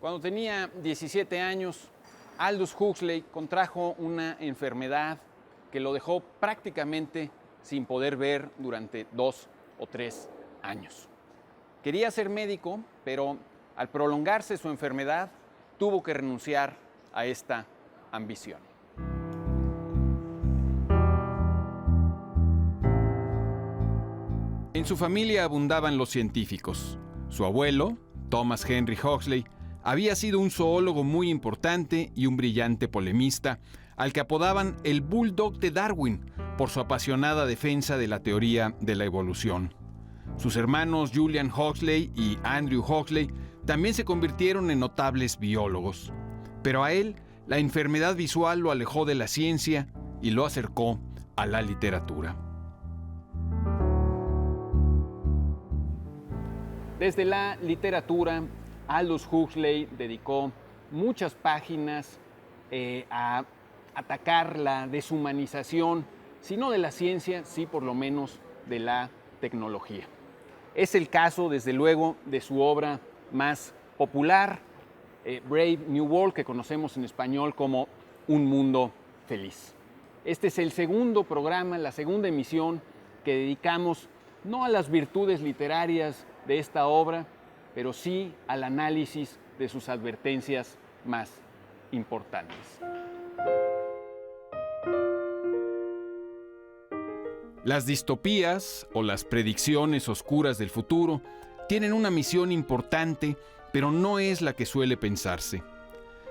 Cuando tenía 17 años, Aldous Huxley contrajo una enfermedad que lo dejó prácticamente sin poder ver durante 2 o 3 años. Quería ser médico, pero al prolongarse su enfermedad, tuvo que renunciar a esta ambición. En su familia abundaban los científicos. Su abuelo, Thomas Henry Huxley, había sido un zoólogo muy importante y un brillante polemista, al que apodaban el Bulldog de Darwin por su apasionada defensa de la teoría de la evolución. Sus hermanos Julian Huxley y Andrew Huxley también se convirtieron en notables biólogos. Pero a él, la enfermedad visual lo alejó de la ciencia y lo acercó a la literatura. Desde la literatura, Aldous Huxley dedicó muchas páginas a atacar la deshumanización, si no de la ciencia, sí por lo menos de la tecnología. Es el caso, desde luego, de su obra más popular, Brave New World, que conocemos en español como Un Mundo Feliz. Este es el segundo programa, la segunda emisión que dedicamos no a las virtudes literarias de esta obra, pero sí al análisis de sus advertencias más importantes. Las distopías o las predicciones oscuras del futuro tienen una misión importante, pero no es la que suele pensarse.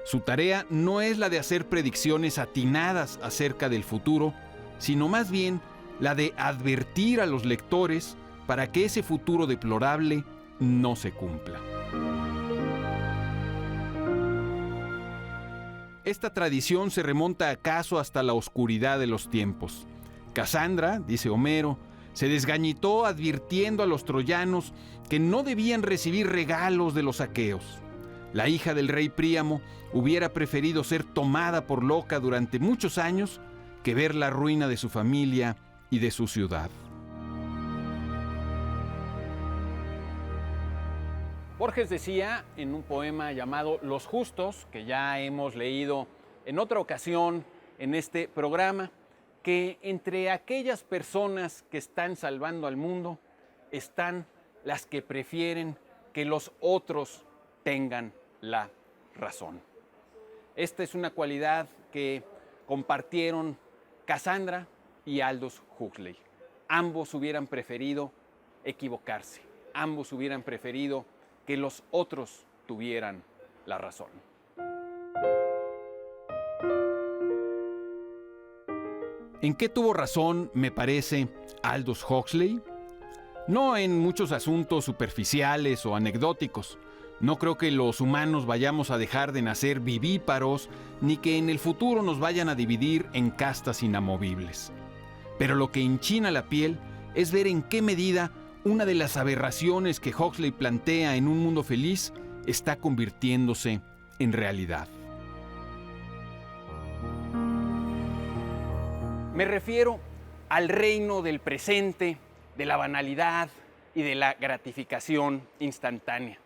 Su tarea no es la de hacer predicciones atinadas acerca del futuro, sino más bien la de advertir a los lectores para que ese futuro deplorable no se cumpla. Esta tradición se remonta acaso hasta la oscuridad de los tiempos. Casandra, dice Homero, se desgañitó advirtiendo a los troyanos que no debían recibir regalos de los aqueos. La hija del rey Príamo hubiera preferido ser tomada por loca durante muchos años que ver la ruina de su familia y de su ciudad. Borges decía en un poema llamado Los Justos, que ya hemos leído en otra ocasión en este programa, que entre aquellas personas que están salvando al mundo están las que prefieren que los otros tengan la razón. Esta es una cualidad que compartieron Casandra y Aldous Huxley. Ambos hubieran preferido equivocarse, ambos hubieran preferido que los otros tuvieran la razón. ¿En qué tuvo razón, me parece, Aldous Huxley? No en muchos asuntos superficiales o anecdóticos. No creo que los humanos vayamos a dejar de nacer vivíparos, ni que en el futuro nos vayan a dividir en castas inamovibles. Pero lo que enchina la piel es ver en qué medida una de las aberraciones que Huxley plantea en Un Mundo Feliz está convirtiéndose en realidad. Me refiero al reino del presente, de la banalidad y de la gratificación instantánea.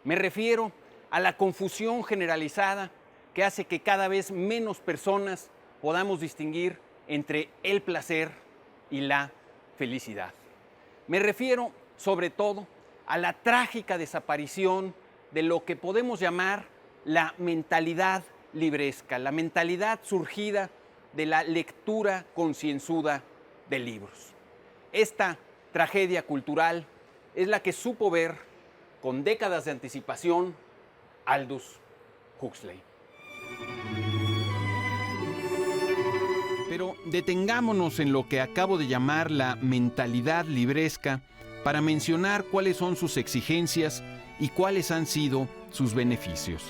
Me refiero a la confusión generalizada que hace que cada vez menos personas podamos distinguir entre el placer y la felicidad. Me refiero, sobre todo, a la trágica desaparición de lo que podemos llamar la mentalidad libresca, la mentalidad surgida de la lectura concienzuda de libros. Esta tragedia cultural es la que supo ver, con décadas de anticipación, Aldous Huxley. Pero detengámonos en lo que acabo de llamar la mentalidad libresca para mencionar cuáles son sus exigencias y cuáles han sido sus beneficios.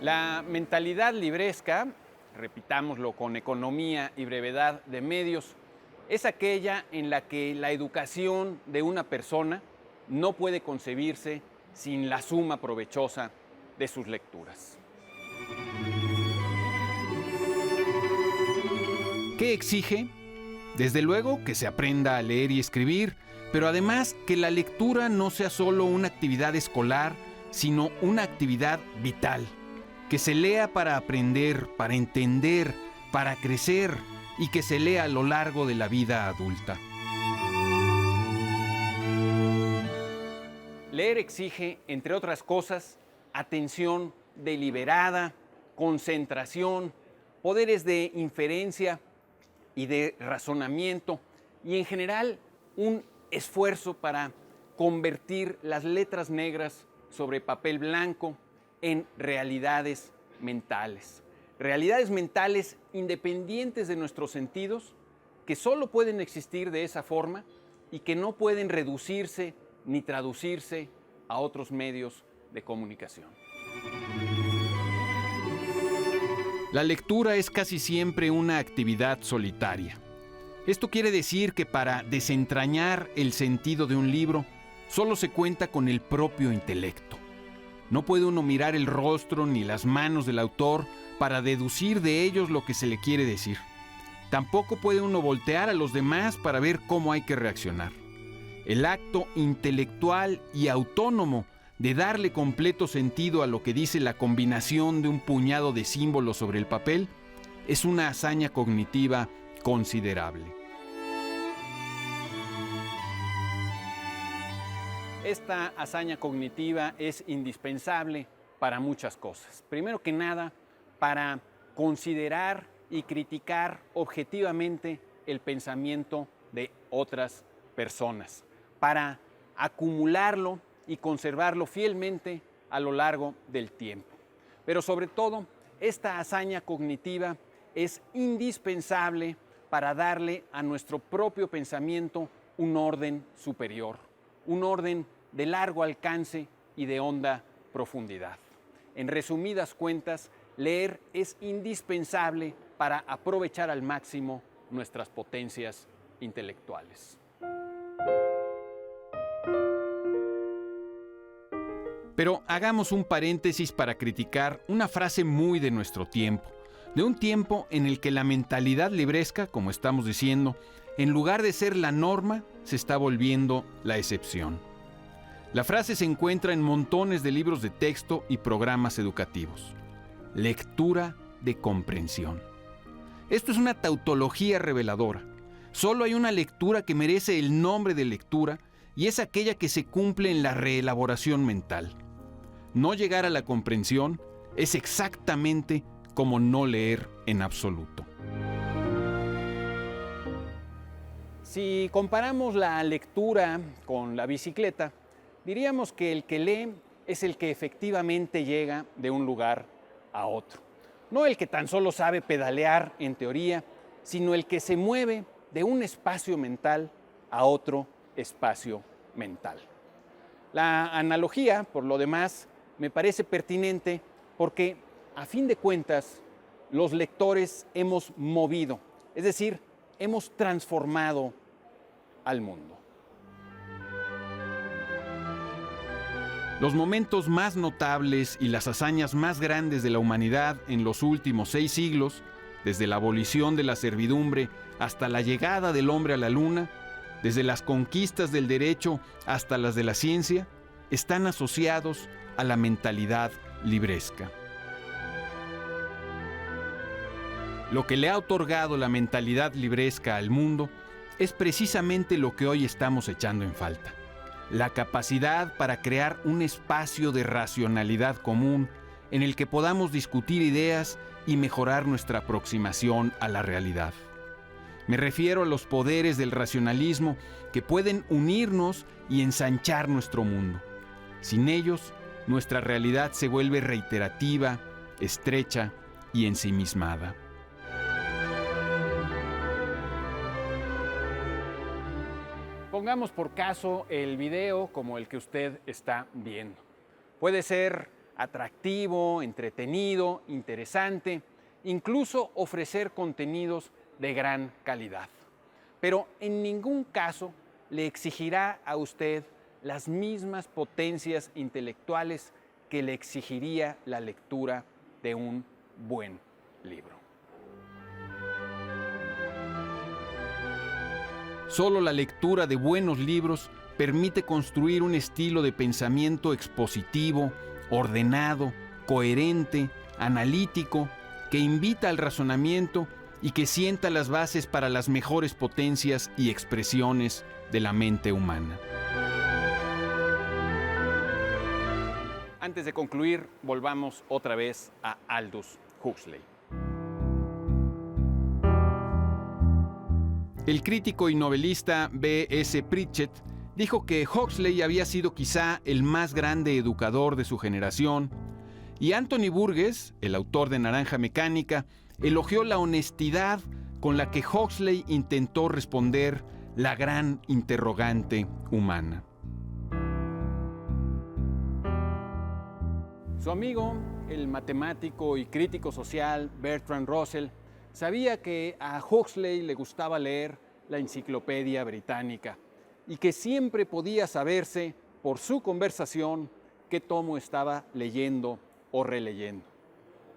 La mentalidad libresca, repitámoslo con economía y brevedad de medios, es aquella en la que la educación de una persona no puede concebirse sin la suma provechosa de sus lecturas. ¿Qué exige? Desde luego que se aprenda a leer y escribir, pero además que la lectura no sea solo una actividad escolar, sino una actividad vital, que se lea para aprender, para entender, para crecer y que se lea a lo largo de la vida adulta. Leer exige, entre otras cosas, atención deliberada, concentración, poderes de inferencia y de razonamiento y en general un esfuerzo para convertir las letras negras sobre papel blanco en realidades mentales. Realidades mentales independientes de nuestros sentidos que solo pueden existir de esa forma y que no pueden reducirse ni traducirse a otros medios de comunicación. La lectura es casi siempre una actividad solitaria. Esto quiere decir que para desentrañar el sentido de un libro, solo se cuenta con el propio intelecto. No puede uno mirar el rostro ni las manos del autor para deducir de ellos lo que se le quiere decir. Tampoco puede uno voltear a los demás para ver cómo hay que reaccionar. El acto intelectual y autónomo de darle completo sentido a lo que dice la combinación de un puñado de símbolos sobre el papel es una hazaña cognitiva considerable. Esta hazaña cognitiva es indispensable para muchas cosas. Primero que nada, para considerar y criticar objetivamente el pensamiento de otras personas, para acumularlo y conservarlo fielmente a lo largo del tiempo. Pero sobre todo, esta hazaña cognitiva es indispensable para darle a nuestro propio pensamiento un orden superior, un orden de largo alcance y de honda profundidad. En resumidas cuentas, leer es indispensable para aprovechar al máximo nuestras potencias intelectuales. Pero hagamos un paréntesis para criticar una frase muy de nuestro tiempo, de un tiempo en el que la mentalidad libresca, como estamos diciendo, en lugar de ser la norma, se está volviendo la excepción. La frase se encuentra en montones de libros de texto y programas educativos. Lectura de comprensión. Esto es una tautología reveladora. Solo hay una lectura que merece el nombre de lectura y es aquella que se cumple en la reelaboración mental. No llegar a la comprensión es exactamente como no leer en absoluto. Si comparamos la lectura con la bicicleta, diríamos que el que lee es el que efectivamente llega de un lugar a otro. No el que tan solo sabe pedalear en teoría, sino el que se mueve de un espacio mental a otro espacio mental. La analogía, por lo demás, me parece pertinente porque, a fin de cuentas, los lectores hemos movido, es decir, hemos transformado al mundo. Los momentos más notables y las hazañas más grandes de la humanidad en los últimos 6 siglos, desde la abolición de la servidumbre hasta la llegada del hombre a la luna, desde las conquistas del derecho hasta las de la ciencia, están asociados a la mentalidad libresca. Lo que le ha otorgado la mentalidad libresca al mundo es precisamente lo que hoy estamos echando en falta: la capacidad para crear un espacio de racionalidad común en el que podamos discutir ideas y mejorar nuestra aproximación a la realidad. Me refiero a los poderes del racionalismo que pueden unirnos y ensanchar nuestro mundo. Sin ellos, nuestra realidad se vuelve reiterativa, estrecha y ensimismada. Pongamos por caso el video como el que usted está viendo. Puede ser atractivo, entretenido, interesante, incluso ofrecer contenidos de gran calidad. Pero en ningún caso le exigirá a usted las mismas potencias intelectuales que le exigiría la lectura de un buen libro. Solo la lectura de buenos libros permite construir un estilo de pensamiento expositivo, ordenado, coherente, analítico, que invita al razonamiento y que sienta las bases para las mejores potencias y expresiones de la mente humana. Antes de concluir, volvamos otra vez a Aldous Huxley. El crítico y novelista B.S. Pritchett dijo que Huxley había sido quizá el más grande educador de su generación, y Anthony Burgess, el autor de Naranja Mecánica, elogió la honestidad con la que Huxley intentó responder la gran interrogante humana. Su amigo, el matemático y crítico social Bertrand Russell, sabía que a Huxley le gustaba leer la Enciclopedia Británica y que siempre podía saberse por su conversación qué tomo estaba leyendo o releyendo.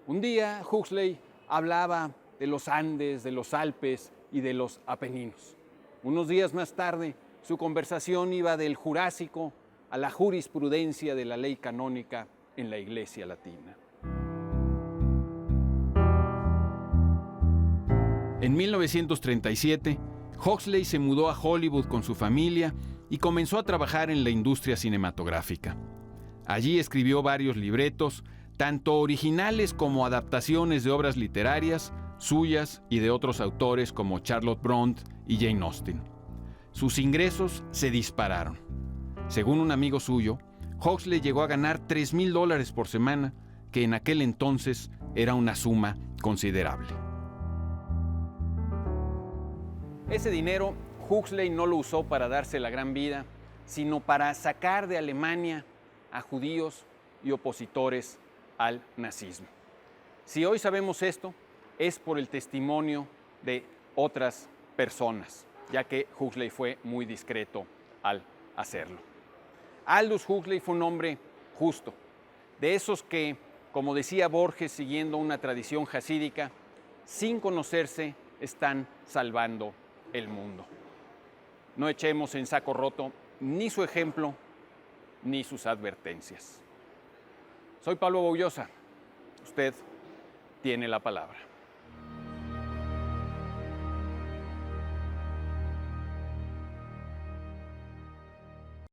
Un día Huxley hablaba de los Andes, de los Alpes y de los Apeninos. Unos días más tarde, su conversación iba del Jurásico a la jurisprudencia de la ley canónica en la Iglesia Latina. En 1937, Huxley se mudó a Hollywood con su familia y comenzó a trabajar en la industria cinematográfica. Allí escribió varios libretos, tanto originales como adaptaciones de obras literarias, suyas y de otros autores como Charlotte Brontë y Jane Austen. Sus ingresos se dispararon. Según un amigo suyo, Huxley llegó a ganar $3,000 por semana, que en aquel entonces era una suma considerable. Ese dinero Huxley no lo usó para darse la gran vida, sino para sacar de Alemania a judíos y opositores al nazismo. Si hoy sabemos esto, es por el testimonio de otras personas, ya que Huxley fue muy discreto al hacerlo. Aldous Huxley fue un hombre justo, de esos que, como decía Borges siguiendo una tradición jasídica, sin conocerse están salvando el mundo. No echemos en saco roto ni su ejemplo ni sus advertencias. Soy Pablo Boullosa. Usted tiene la palabra.